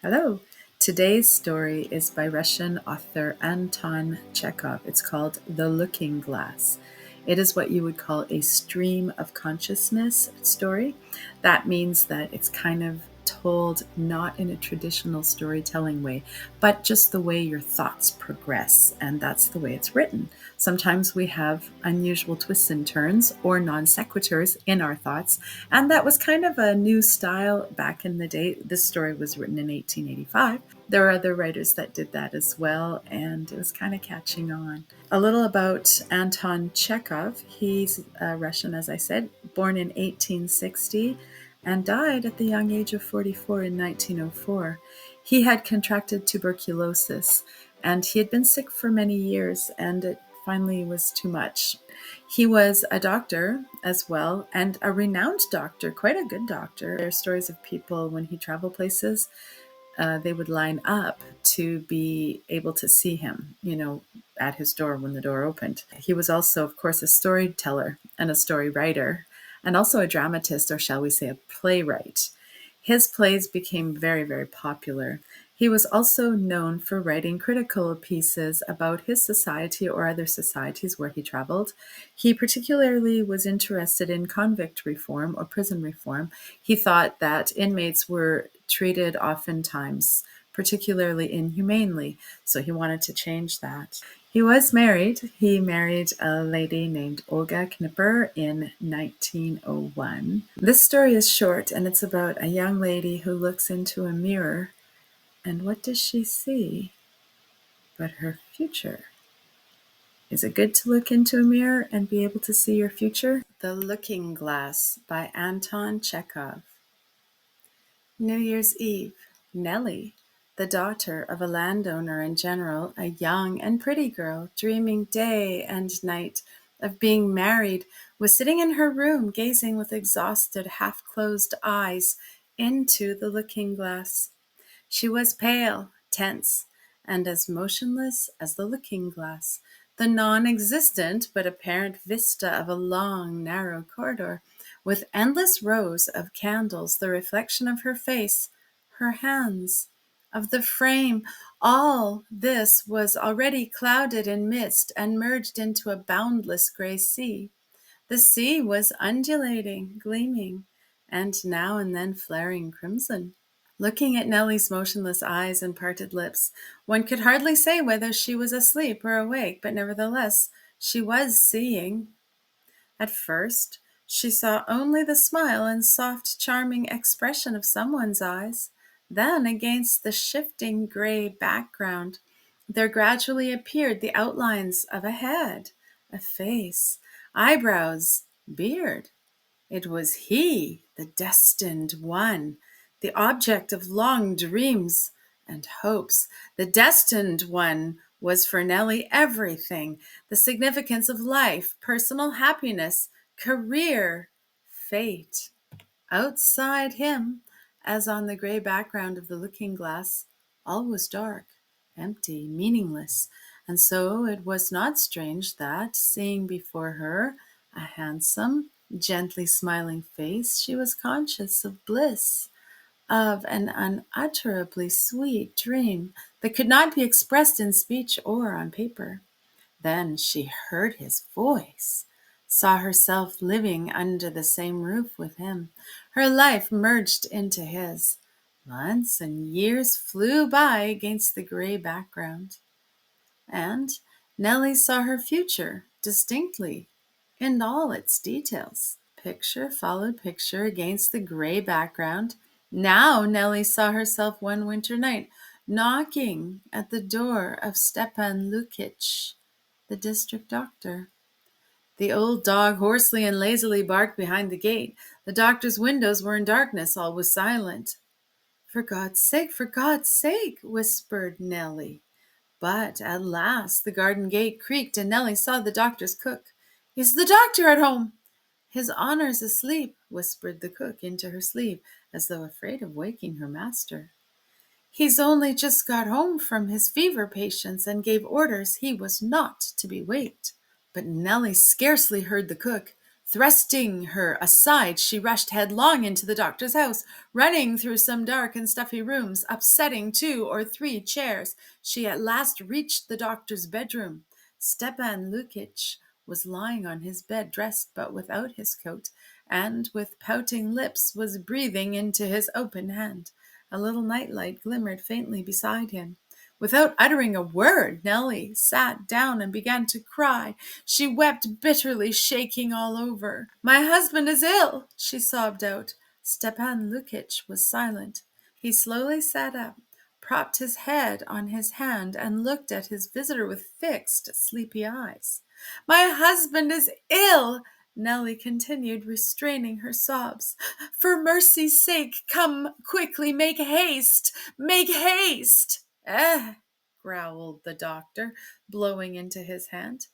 Hello. Today's story is by Russian author Anton Chekov. It's called The Looking Glass. It is what you would call a stream of consciousness story. That means that it's kind of told not in a traditional storytelling way, but just the way your thoughts progress. And that's the way it's written. Sometimes we have unusual twists and turns or non sequiturs in our thoughts. And that was kind of a new style back in the day. This story was written in 1885. There are other writers that did that as well, and it was kind of catching on. A little about Anton Chekov. He's Russian, as I said, born in 1860 and died at the young age of 44 in 1904. He had contracted tuberculosis, and he had been sick for many years, and it finally was too much. He was a doctor as well, and a renowned doctor, quite a good doctor. There are stories of people when he traveled places, they would line up to be able to see him, at his door when the door opened. He was also, of course, a storyteller and a story writer, and also a dramatist, or shall we say, a playwright. His plays became very, very popular. He was also known for writing critical pieces about his society or other societies where he traveled. He particularly was interested in convict reform or prison reform. He thought that inmates were treated oftentimes particularly inhumanely, so he wanted to change that. He was married. He married a lady named Olga Knipper in 1901. This story is short, and it's about a young lady who looks into a mirror, and what does she see but her future? Is it good to look into a mirror and be able to see your future? The Looking Glass by Anton Chekov. New Year's Eve, Nellie, the daughter of a landowner and general, a young and pretty girl, dreaming day and night of being married, was sitting in her room, gazing with exhausted, half-closed eyes into the looking glass. She was pale, tense, and as motionless as the looking glass, the non-existent but apparent vista of a long, narrow corridor, with endless rows of candles, the reflection of her face, her hands, of the frame. All this was already clouded in mist and merged into a boundless gray sea. The sea was undulating, gleaming, and now and then flaring crimson. Looking at Nellie's motionless eyes and parted lips, one could hardly say whether she was asleep or awake, but nevertheless, she was seeing. At first, she saw only the smile and soft, charming expression of someone's eyes. Then, against the shifting gray background, there gradually appeared the outlines of a head, a face, eyebrows, beard. It was he, the destined one, the object of long dreams and hopes. The destined one was for Nellie everything: the significance of life, personal happiness, career, fate. Outside him, as on the gray background of the looking glass, all was dark, empty, meaningless. And so it was not strange that, seeing before her a handsome, gently smiling face, she was conscious of bliss, of an unutterably sweet dream that could not be expressed in speech or on paper. Then she heard his voice, saw herself living under the same roof with him. Her life merged into his. Months and years flew by against the gray background, and Nellie saw her future distinctly in all its details. Picture followed picture against the gray background. Now Nellie saw herself one winter night knocking at the door of Stepan Lukich, the district doctor. The old dog hoarsely and lazily barked behind the gate. The doctor's windows were in darkness. All was silent. For God's sake, whispered Nellie. But at last the garden gate creaked, and Nellie saw the doctor's cook. Is the doctor at home? His honor's asleep, whispered the cook into her sleep, as though afraid of waking her master. He's only just got home from his fever patients and gave orders he was not to be waked. But Nellie scarcely heard the cook. Thrusting her aside, she rushed headlong into the doctor's house, running through some dark and stuffy rooms, upsetting 2 or 3 chairs. She at last reached the doctor's bedroom. Stepan Lukich was lying on his bed, dressed but without his coat, and with pouting lips was breathing into his open hand. A little nightlight glimmered faintly beside him. Without uttering a word, Nellie sat down and began to cry. She wept bitterly, shaking all over. "My husband is ill," she sobbed out. Stepan Lukich was silent. He slowly sat up, propped his head on his hand, and looked at his visitor with fixed, sleepy eyes. "My husband is ill," Nellie continued, restraining her sobs. "For mercy's sake, come quickly, make haste, make haste." "Eh," growled the doctor, blowing into his hand.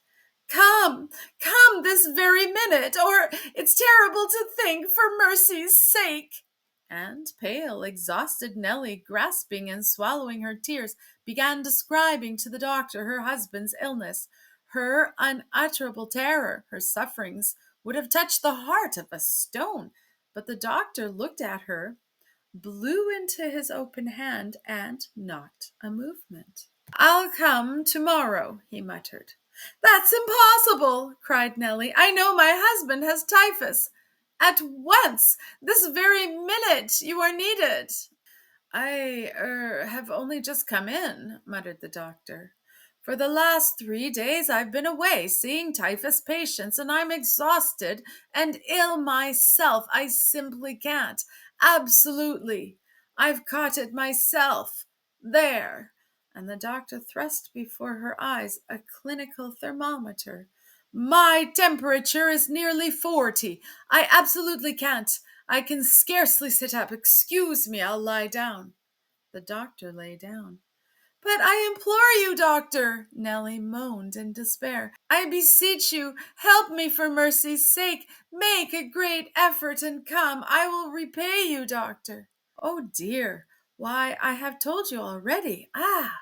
"Come, come this very minute, or it's terrible to think, for mercy's sake." And pale, exhausted Nellie, grasping and swallowing her tears, began describing to the doctor her husband's illness, her unutterable terror. Her sufferings would have touched the heart of a stone, but the doctor looked at her, blew into his open hand, and not a movement. "I'll come tomorrow," he muttered. "That's impossible," cried Nellie. "I know my husband has typhus. At once, this very minute, you are needed." "I have only just come in," muttered the doctor. "For the last 3 days I've been away seeing typhus patients, and I'm exhausted and ill myself. I simply can't. Absolutely. I've caught it myself. There." And the doctor thrust before her eyes a clinical thermometer. "My temperature is nearly 40. I absolutely can't. I can scarcely sit up. Excuse me, I'll lie down." The doctor lay down. "But I implore you, doctor," Nellie moaned in despair. "I beseech you, help me for mercy's sake. Make a great effort and come. I will repay you, doctor." "Oh dear, why, I have told you already. Ah!"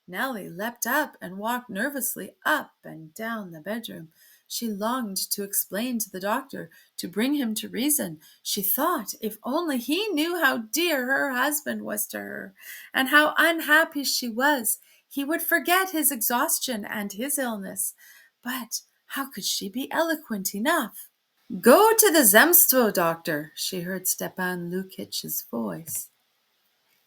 Nellie leapt up and walked nervously up and down the bedroom. She longed to explain to the doctor, to bring him to reason. She thought if only he knew how dear her husband was to her, and how unhappy she was, he would forget his exhaustion and his illness. But how could she be eloquent enough? "Go to the Zemstvo, doctor," she heard Stepan Lukich's voice.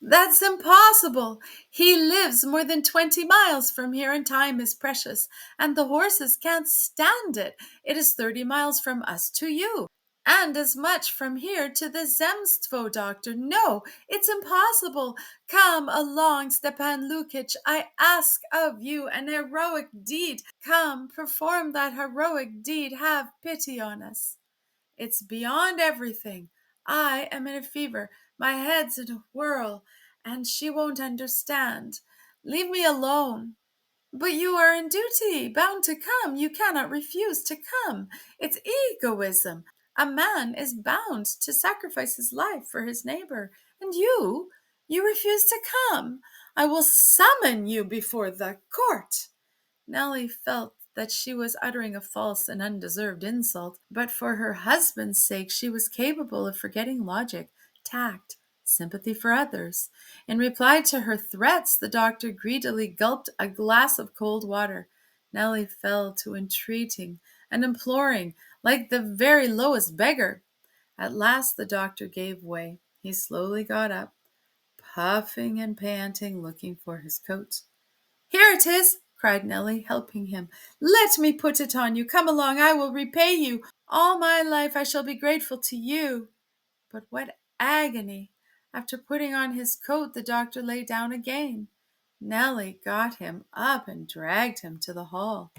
"That's impossible. He lives more than 20 miles from here, and time is precious, and the horses can't stand it. It is 30 miles from us to you, and as much from here to the Zemstvo, doctor. No, it's impossible. Come along, Stepan Lukich. I ask of you an heroic deed. Come, perform that heroic deed. Have pity on us. It's beyond everything. I am in a fever. My head's in a whirl, and she won't understand. Leave me alone." "But you are in duty, bound to come. You cannot refuse to come. It's egoism. A man is bound to sacrifice his life for his neighbor. And you refuse to come. I will summon you before the court." Nellie felt that she was uttering a false and undeserved insult, but for her husband's sake she was capable of forgetting logic, tact, sympathy for others. In reply to her threats, the doctor greedily gulped a glass of cold water. Nellie fell to entreating and imploring like the very lowest beggar. At last the doctor gave way. He slowly got up, puffing and panting, looking for his coat. "Here it is," cried Nellie, helping him. "Let me put it on you. Come along, I will repay you. All my life I shall be grateful to you." But what agony! After putting on his coat, the doctor lay down again. Nellie got him up and dragged him to the hall.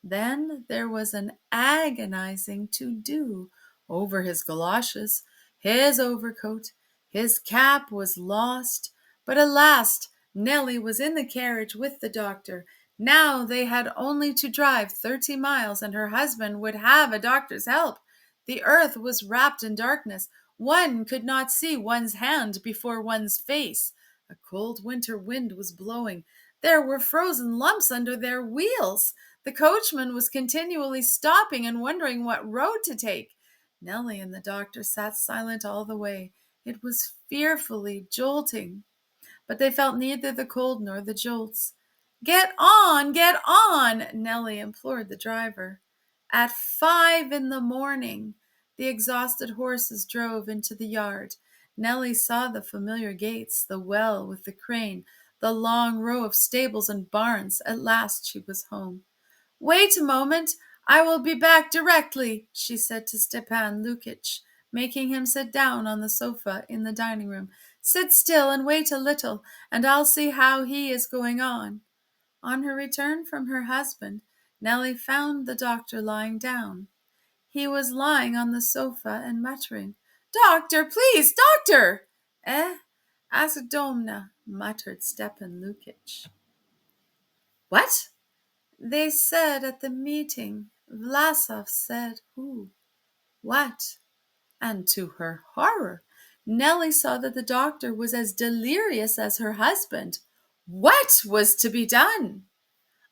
Then there was an agonizing to-do over his galoshes, his overcoat. His cap was lost. But alas, Nellie was in the carriage with the doctor. Now they had only to drive 30 miles, and her husband would have a doctor's help. The earth was wrapped in darkness. One could not see one's hand before one's face. A cold winter wind was blowing. There were frozen lumps under their wheels. The coachman was continually stopping and wondering what road to take. Nellie and the doctor sat silent all the way. It was fearfully jolting, but they felt neither the cold nor the jolts. Get on, Nellie implored the driver. At 5 in the morning, the exhausted horses drove into the yard. Nellie saw the familiar gates, the well with the crane, the long row of stables and barns. At last she was home. Wait a moment, I will be back directly, she said to Stepan Lukich, making him sit down on the sofa in the dining room. Sit still and wait a little, and I'll see how he is going on. On her return from her husband, Nellie found the doctor lying down. He was lying on the sofa and muttering, Doctor, please, doctor! Ask Domna, muttered Stepan Lukich. What? They said at the meeting, Vlasov said who? What? And to her horror, Nellie saw that the doctor was as delirious as her husband. What was to be done?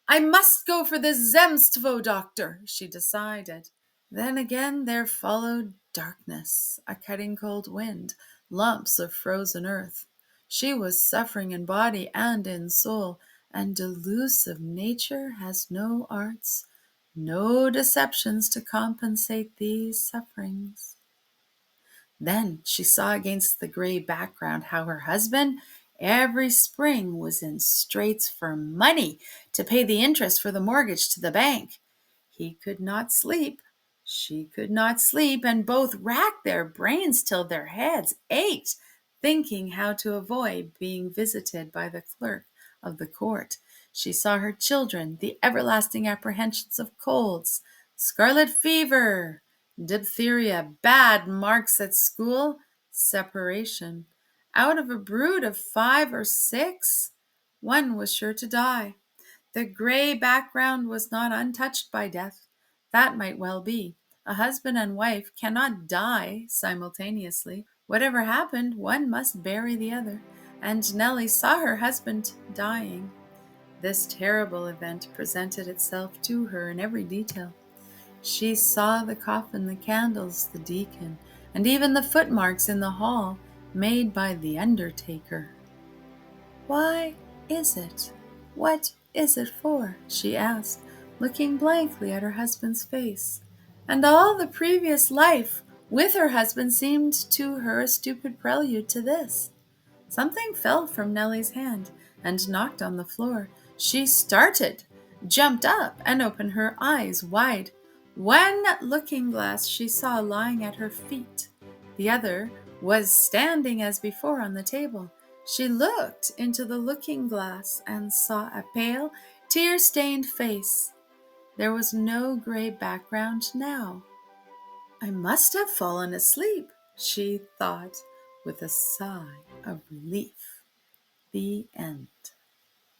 I must go for the Zemstvo doctor, she decided. Then again there followed darkness, a cutting cold wind, lumps of frozen earth. She was suffering in body and in soul, and delusive nature has no arts, no deceptions to compensate these sufferings. Then she saw against the gray background how her husband every spring was in straits for money to pay the interest for the mortgage to the bank. He could not sleep. She could not sleep, and both racked their brains till their heads ached, thinking how to avoid being visited by the clerk of the court. She saw her children, the everlasting apprehensions of colds, scarlet fever, diphtheria, bad marks at school, separation. Out of a brood of 5 or 6, one was sure to die. The gray background was not untouched by death. That might well be. A husband and wife cannot die simultaneously. Whatever happened, one must bury the other. And Nellie saw her husband dying. This terrible event presented itself to her in every detail. She saw the coffin, the candles, the deacon, and even the footmarks in the hall made by the undertaker. Why is it? What is it for? She asked, looking blankly at her husband's face. And all the previous life with her husband seemed to her a stupid prelude to this. Something fell from Nellie's hand and knocked on the floor. She started, jumped up, and opened her eyes wide. One looking-glass she saw lying at her feet. The other was standing as before on the table. She looked into the looking-glass and saw a pale, tear-stained face. There was no gray background now. I must have fallen asleep, she thought, with a sigh of relief. The end.